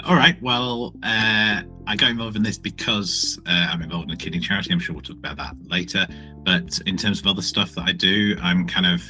All right. Well, I got involved in this because I'm involved in a kidney charity. I'm sure we'll talk about that later. But in terms of other stuff that I do, I'm kind of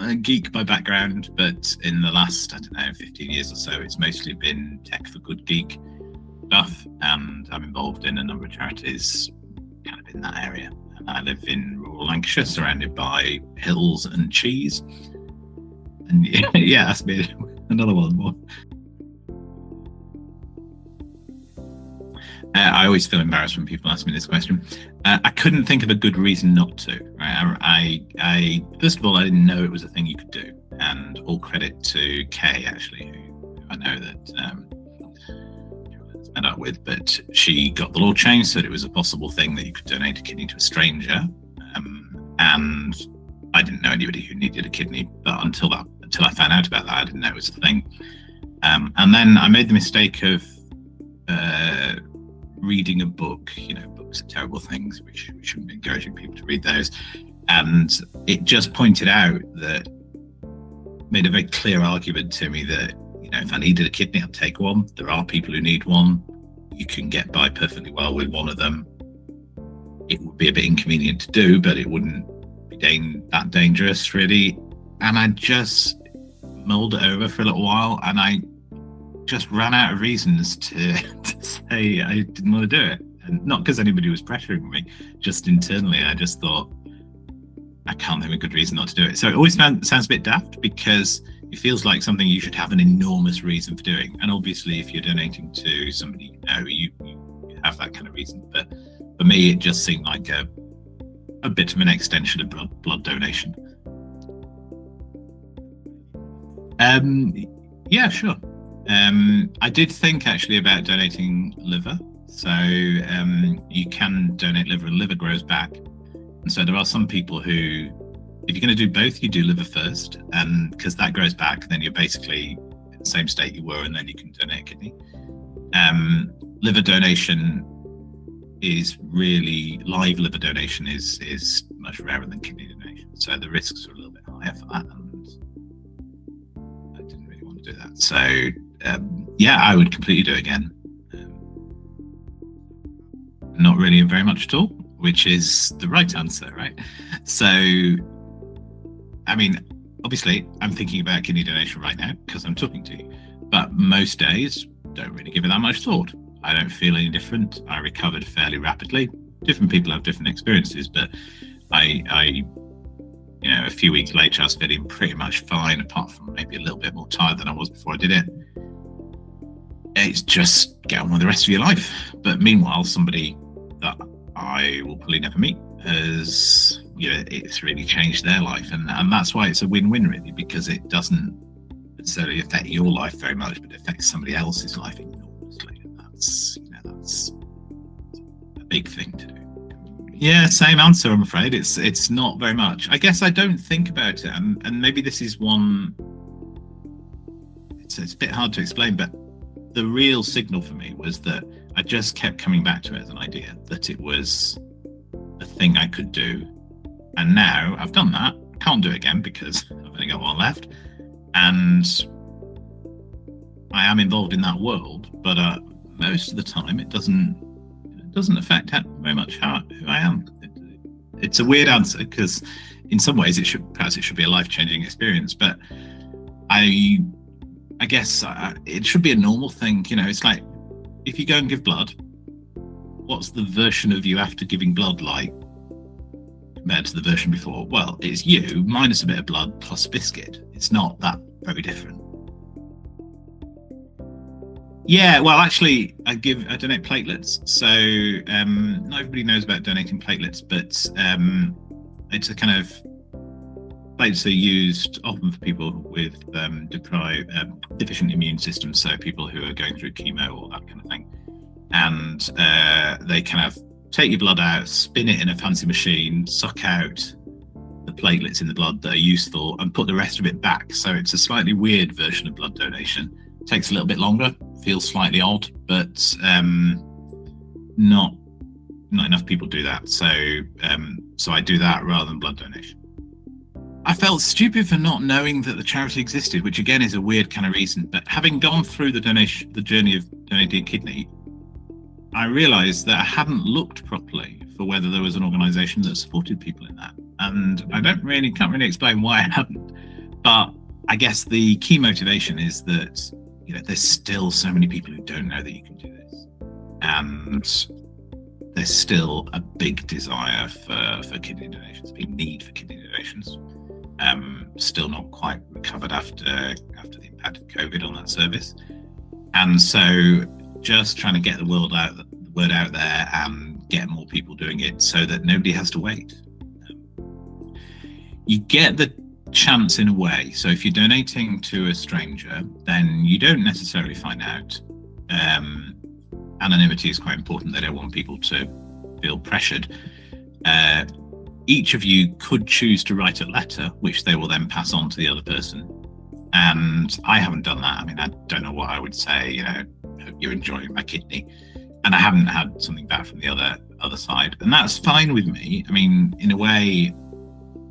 a geek by background. But in the last, 15 years or so, it's mostly been tech for good geek stuff. And I'm involved in a number of charities kind of in that area. And I live in rural Lancashire, surrounded by hills and cheese. And yeah, that's me. Another one more. I always feel embarrassed when people ask me this question. I couldn't think of a good reason not to. Right? I first of all, I didn't know it was a thing you could do, and all credit to Kay, actually, who I know that met up with, but she got the law changed so that it was a possible thing that you could donate a kidney to a stranger. And I didn't know anybody who needed a kidney, but until I found out about that, I didn't know it was a thing. And then I made the mistake of reading a book. Books are terrible things. We shouldn't be encouraging people to read those. And it just pointed out made a very clear argument to me that, if I needed a kidney, I'd take one. There are people who need one. You can get by perfectly well with one of them. It would be a bit inconvenient to do, but it wouldn't be that dangerous, really. And I just mulled it over for a little while, and I just ran out of reasons to say I didn't want to do it. And not because anybody was pressuring me, just internally, I just thought, I can't think of a good reason not to do it. So it always sounds a bit daft, because it feels like something you should have an enormous reason for doing. And obviously, if you're donating to somebody you have that kind of reason. But for me, it just seemed like a bit of an extension of blood donation. Yeah, sure. I did think actually about donating liver. So you can donate liver, and liver grows back. And so there are some people who, if you're going to do both, you do liver first, and because that grows back, then you're basically in the same state you were, and then you can donate a kidney. Liver donation is really, live liver donation is much rarer than kidney donation. So the risks are a little bit higher for that, and I didn't really want to do that. So yeah, I would completely do it again. Not really very much at all, which is the right answer, right? So, I mean, obviously, I'm thinking about kidney donation right now because I'm talking to you, but most days don't really give it that much thought. I don't feel any different. I recovered fairly rapidly. Different people have different experiences, but I a few weeks later, I was feeling pretty much fine, apart from maybe a little bit more tired than I was before I did it. It's just get on with the rest of your life. But meanwhile, somebody that I will probably never meet has, it's really changed their life. And that's why it's a win-win, really, because it doesn't necessarily affect your life very much, but it affects somebody else's life enormously. And that's a big thing to do. Yeah, same answer, I'm afraid. It's not very much. I guess I don't think about it, and maybe this is one, it's a bit hard to explain, but the real signal for me was that I just kept coming back to it as an idea, that it was a thing I could do. And now I've done that. I can't do it again because I've only got one left. And I am involved in that world, but most of the time it doesn't affect very much who I am. It's a weird answer, because in some ways it should be a life-changing experience, but I guess it should be a normal thing. It's like, if you go and give blood, what's the version of you after giving blood like compared to the version before? Well, it's you minus a bit of blood plus biscuit. It's not that very different. Yeah, well, actually, I donate platelets. So not everybody knows about donating platelets, but it's a kind of, platelets are used often for people with deficient immune systems, so people who are going through chemo or that kind of thing. And they kind of take your blood out, spin it in a fancy machine, suck out the platelets in the blood that are useful, and put the rest of it back. So it's a slightly weird version of blood donation. It takes a little bit longer, feels slightly odd, but not enough people do that. So I do that rather than blood donation. I felt stupid for not knowing that the charity existed, which again is a weird kind of reason. But having gone through the journey of donating a kidney, I realised that I hadn't looked properly for whether there was an organisation that supported people in that, and I can't really explain why I hadn't. But I guess the key motivation is that there's still so many people who don't know that you can do this, and there's still a big desire for kidney donations, a big need for kidney donations. Still not quite recovered after the impact of COVID on that service, and so just trying to get the word out there and get more people doing it so that nobody has to wait. You get the chance in a way. So if you're donating to a stranger, then you don't necessarily find out. Anonymity is quite important. They don't want people to feel pressured. Each of you could choose to write a letter, which they will then pass on to the other person. And I haven't done that. I mean, I don't know what I would say, hope you're enjoying my kidney. And I haven't had something back from the other side. And that's fine with me. I mean, in a way,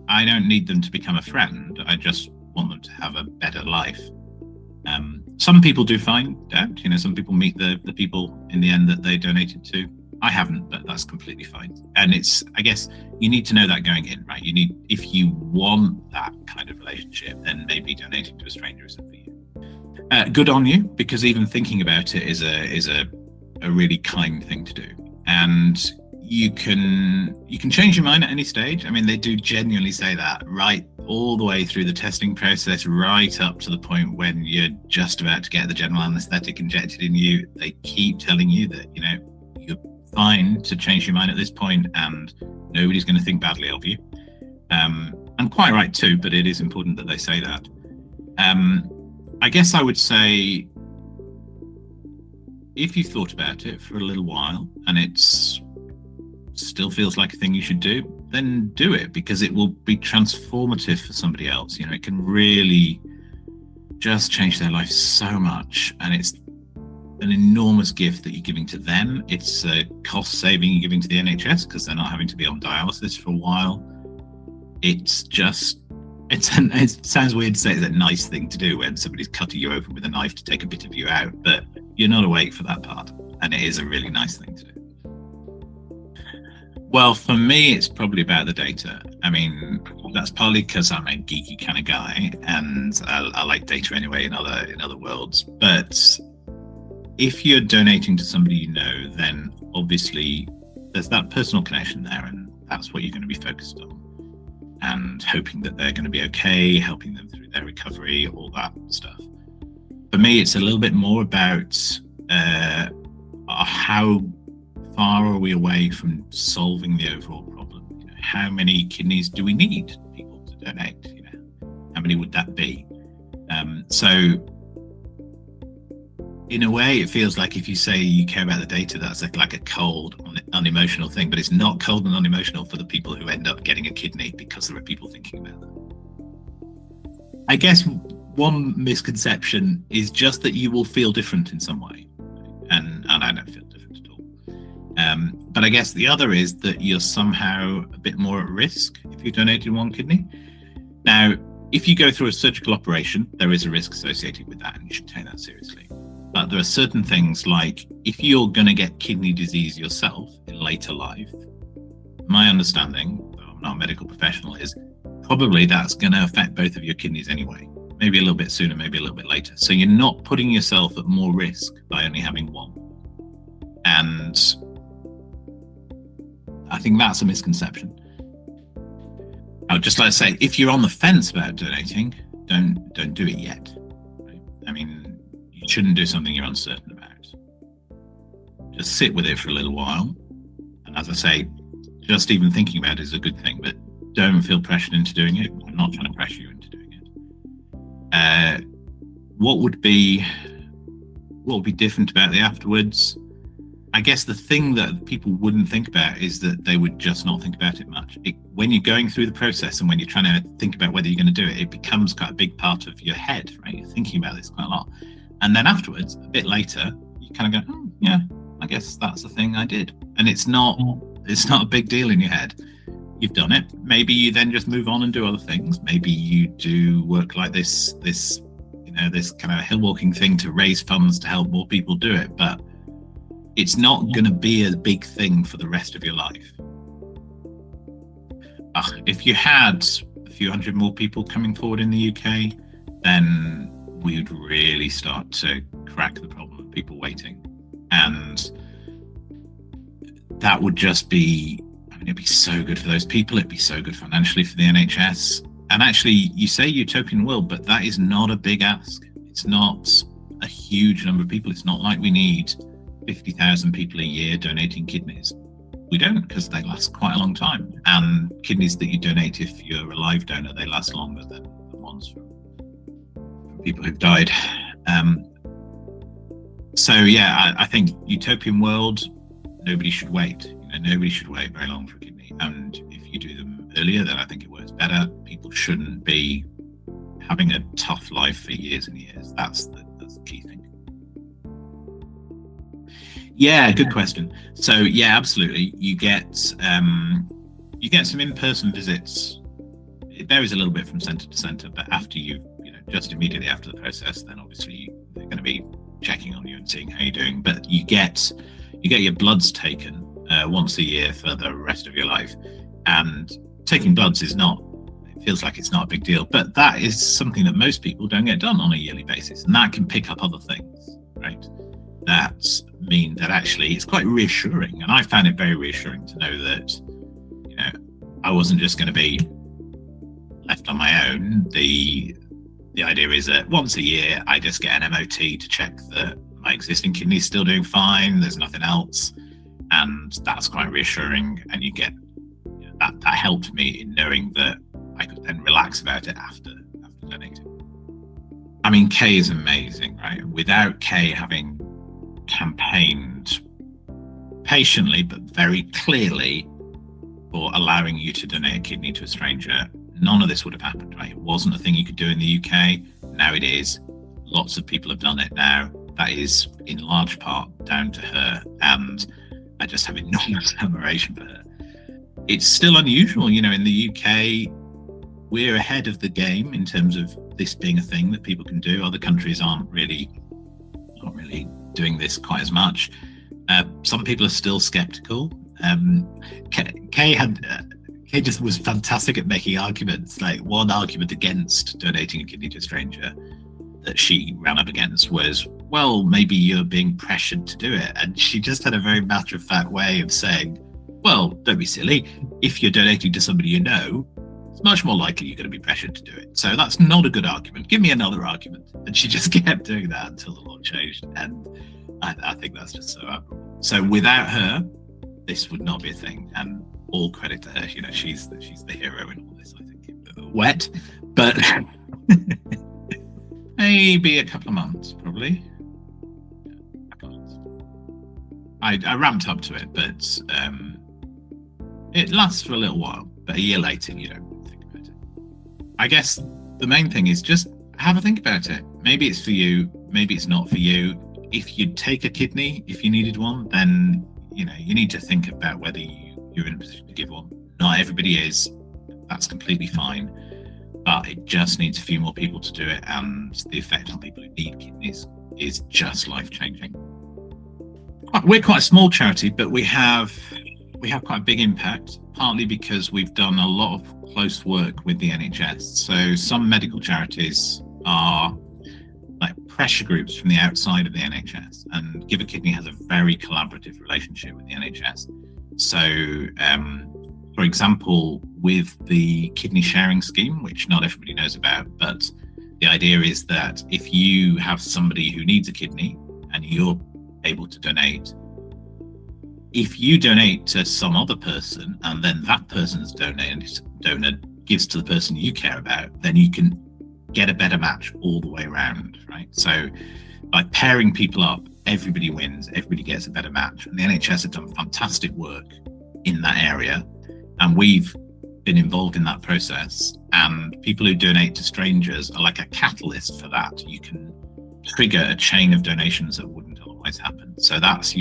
I don't need them to become a friend. I just want them to have a better life. Some people do find out, some people meet the people in the end that they donated to. I haven't, but that's completely fine. And I guess you need to know that going in, right? If you want that kind of relationship, then maybe donating to a stranger is something for you. Good on you, because even thinking about it is a really kind thing to do. And you can change your mind at any stage. I mean, they do genuinely say that right all the way through the testing process, right up to the point when you're just about to get the general anaesthetic injected in you. They keep telling you that, you're fine to change your mind at this point and nobody's going to think badly of you. And quite right too, but it is important that they say that. I guess I would say, if you've thought about it for a little while and it's still feels like a thing you should do, then do it, because it will be transformative for somebody else. It can really just change their life so much, and it's an enormous gift that you're giving to them. It's a cost saving you're giving to the NHS, because they're not having to be on dialysis for a while. It sounds weird to say it's a nice thing to do when somebody's cutting you open with a knife to take a bit of you out, but you're not awake for that part, and it is a really nice thing to do. Well, for me, it's probably about the data. I mean, that's partly because I'm a geeky kind of guy, and I like data anyway in other worlds. But if you're donating to somebody you know, then obviously there's that personal connection there, and that's what you're going to be focused on, and hoping that they're going to be okay, helping them through their recovery, all that stuff. For me, it's a little bit more about how far are we away from solving the overall problem. How many kidneys do we need people to donate? How many would that be? So in a way, it feels like if you say you care about the data, that's like a cold, unemotional thing, but it's not cold and unemotional for the people who end up getting a kidney, because there are people thinking about that. I guess one misconception is just that you will feel different in some way, and I don't feel different at all. But I guess the other is that you're somehow a bit more at risk if you donated one kidney. Now, if you go through a surgical operation, there is a risk associated with that, and you should take that seriously. But there are certain things, like if you're going to get kidney disease yourself in later life, my understanding, though I'm not a medical professional, is probably that's going to affect both of your kidneys anyway. Maybe a little bit sooner, maybe a little bit later. So you're not putting yourself at more risk by only having one. And I think that's a misconception. I would just like to say, if you're on the fence about donating, don't do it yet. Right? I mean, you shouldn't do something you're uncertain about. Just sit with it for a little while. And as I say, just even thinking about it is a good thing, but don't feel pressured into doing it. I'm not trying to pressure you into doing it. What would be different about the afterwards? I guess the thing that people wouldn't think about is that they would just not think about it much. When you're going through the process and when you're trying to think about whether you're going to do it, it becomes quite a big part of your head, right? You're thinking about this quite a lot. And then afterwards, a bit later, you kind of go, oh, yeah, I guess that's the thing I did. And it's not a big deal in your head. You've done it. Maybe you then just move on and do other things. Maybe you do work like this this kind of hill walking thing to raise funds to help more people do it, but it's not going to be a big thing for the rest of your life. If you had a few hundred more people coming forward in the UK, then we would really start to crack the problem of people waiting. And that would just be, it'd be so good for those people. It'd be so good financially for the NHS. And actually, you say utopian world, but that is not a big ask. It's not a huge number of people. It's not like we need 50,000 people a year donating kidneys. We don't, because they last quite a long time. And kidneys that you donate, if you're a live donor, they last longer than the ones from people who've died. So yeah, I think utopian world, nobody should wait. Nobody should wait very long for a kidney. And if you do them earlier, then I think it works better. People shouldn't be having a tough life for years and years. That's the key thing. Yeah, good question. So yeah, absolutely. You get some in-person visits. It varies a little bit from centre to centre, but after just immediately after the process, then obviously they're going to be checking on you and seeing how you're doing. But you get your bloods taken once a year for the rest of your life, and taking bloods it feels like it's not a big deal, but that is something that most people don't get done on a yearly basis, and that can pick up other things, right? That mean that actually it's quite reassuring, and I found it very reassuring to know that I wasn't just going to be left on my own. The idea is that once a year I just get an MOT to check that my existing kidney is still doing fine, there's nothing else, and that's quite reassuring. And you get that helped me in knowing that I could then relax about it after donating. I mean, Kay is amazing, right? Without Kay having campaigned patiently but very clearly for allowing you to donate a kidney to a stranger, none of this would have happened, right? It wasn't a thing you could do in the UK. Now it is. Lots of people have done it now. That is in large part down to her, and I just have enormous admiration for her. It's still unusual, in the UK, we're ahead of the game in terms of this being a thing that people can do. Other countries aren't really doing this quite as much. Some people are still skeptical. Kay just was fantastic at making arguments. Like, one argument against donating a kidney to a stranger that she ran up against was, well, maybe you're being pressured to do it. And she just had a very matter-of-fact way of saying, well, don't be silly. If you're donating to somebody you know, it's much more likely you're going to be pressured to do it. So that's not a good argument. Give me another argument. And she just kept doing that until the law changed. And I think that's just so admirable. So without her, this would not be a thing. And all credit to her. She's the hero in all this, I think. Wet, but maybe a couple of months, probably. I ramped up to it, but it lasts for a little while. But a year later, you don't think about it. I guess the main thing is just have a think about it. Maybe it's for you, maybe it's not for you. If you'd take a kidney, if you needed one, then you need to think about whether you're in a position to give one. Not everybody is. That's completely fine. But it just needs a few more people to do it, and the effect on people who need kidneys is just life-changing. We're quite a small charity, but we have quite a big impact, partly because we've done a lot of close work with the NHS. So some medical charities are like pressure groups from the outside of the NHS, and Give a Kidney has a very collaborative relationship with the NHS. So, for example, with the kidney sharing scheme, which not everybody knows about, but the idea is that if you have somebody who needs a kidney and you're able to donate, if you donate to some other person and then that person's donor gives to the person you care about, then you can get a better match all the way around, right? So by pairing people up, everybody wins, everybody gets a better match. And the NHS have done fantastic work in that area, and we've been involved in that process. And people who donate to strangers are like a catalyst for that. You can trigger a chain of donations that wouldn't otherwise happen. So that's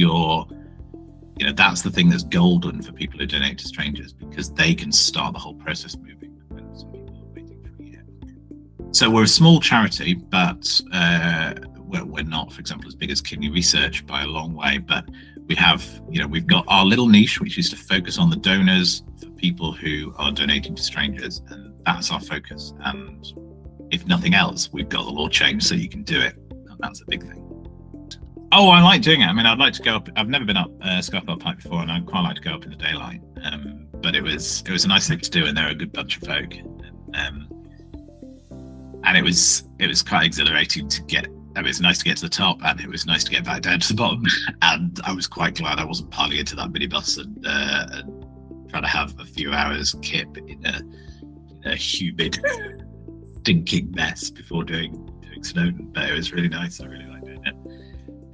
that's the thing that's golden for people who donate to strangers, because they can start the whole process moving when some people are waiting for a year. So we're a small charity, but we're not, for example, as big as kidney research by a long way. But we have, we've got our little niche, which is to focus on the donors for people who are donating to strangers, and that's our focus. And if nothing else, we've got the law changed so you can do it, and that's a big thing. Oh, I like doing it. I mean, I'd like to go up. I've never been up Scafell Pike before, and I'd quite like to go up in the daylight. But it was a nice thing to do, and they're a good bunch of folk. And it was quite exhilarating to get. It was nice to get to the top, and it was nice to get back down to the bottom. And I was quite glad I wasn't piling into that minibus and trying to have a few hours kip in a humid, stinking mess before doing Snowdon. But it was really nice. I really liked doing it.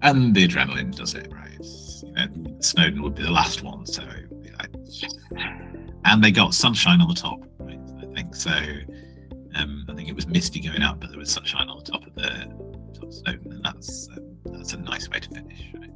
And the adrenaline does it, right? Snowdon would be the last one, so it'd be like, yeah. And they got sunshine on the top, right? I think so. I think it was misty going up, but there was sunshine on the top of Snowdon, and that's a nice way to finish, right?